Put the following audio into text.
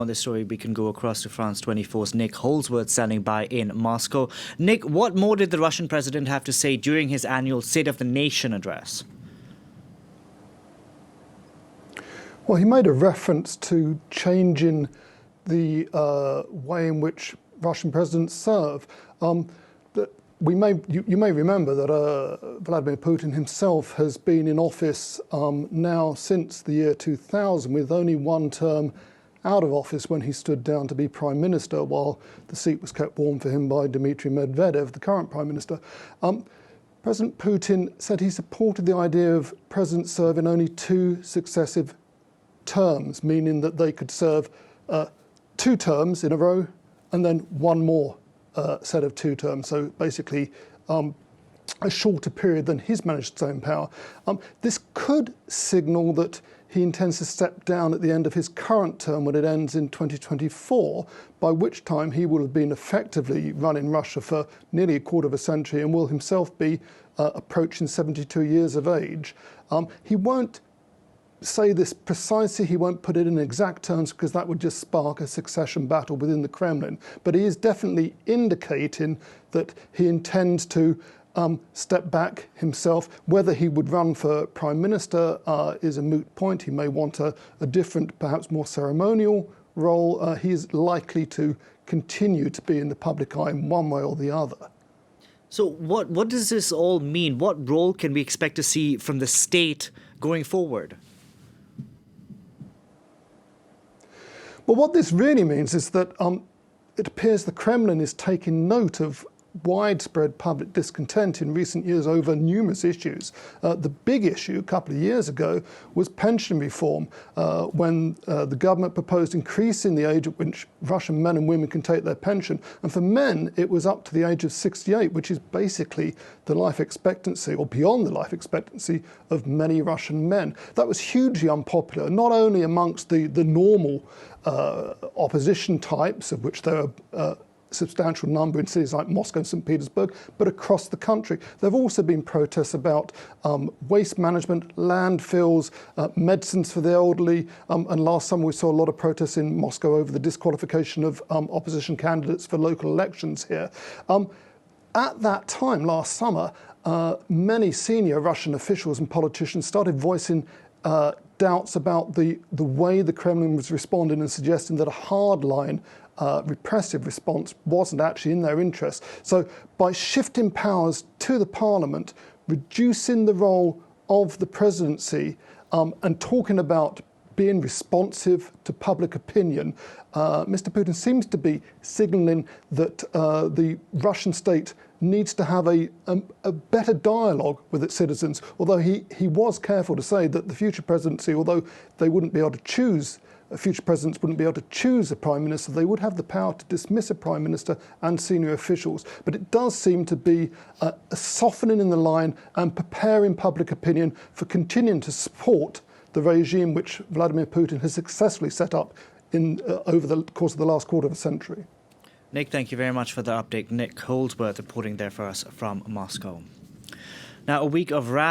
On this story, we can go across to France 24's Nick Holdsworth standing by in Moscow. Nick, what more did the Russian president have to say during his annual State of the Nation address? Well, he made a reference to changing the way in which Russian presidents serve. You may remember that Vladimir Putin himself has been in office now since the year 2000, with only one term out of office when he stood down to be prime minister, while the seat was kept warm for him by Dmitry Medvedev, the current prime minister. President Putin said he supported the idea of presidents serving only 2 successive terms, meaning that they could serve 2 terms in a row and then one more set of 2 terms. So basically a shorter period than he's managed to stay in power. This could signal that he intends to step down at the end of his current term when it ends in 2024, by which time he will have been effectively running Russia for nearly a quarter of a century and will himself be approaching 72 years of age. He won't say this precisely, he won't put it in exact terms because that would just spark a succession battle within the Kremlin. But he is definitely indicating that he intends to step back himself. Whether he would run for prime minister is a moot point. He may want a different, perhaps more ceremonial role. He is likely to continue to be in the public eye in one way or the other. So what does this all mean? What role can we expect to see from the state going forward? Well, what this really means is that it appears the Kremlin is taking note of widespread public discontent in recent years over numerous issues. The big issue a couple of years ago was pension reform, when the government proposed increasing the age at which Russian men and women can take their pension. And for men, it was up to the age of 68, which is basically the life expectancy, or beyond the life expectancy, of many Russian men. That was hugely unpopular, not only amongst the normal opposition types, of which there are substantial number in cities like Moscow and St. Petersburg, but across the country. There have also been protests about waste management, landfills, medicines for the elderly, and last summer we saw a lot of protests in Moscow over the disqualification of opposition candidates for local elections here. At that time, last summer, many senior Russian officials and politicians started voicing doubts about the way the Kremlin was responding and suggesting that a hardline repressive response wasn't actually in their interest. So by shifting powers to the parliament, reducing the role of the presidency, and talking about being responsive to public opinion, Mr. Putin seems to be signalling that the Russian state needs to have a better dialogue with its citizens, although he was careful to say that the future presidency, although they wouldn't be able to choose, future presidents wouldn't be able to choose a prime minister, they would have the power to dismiss a prime minister and senior officials. But it does seem to be a softening in the line and preparing public opinion for continuing to support the regime which Vladimir Putin has successfully set up over the course of the last quarter of a century. Nick, thank you very much for the update. Nick Holdsworth reporting there for us from Moscow. Now, a week of wrath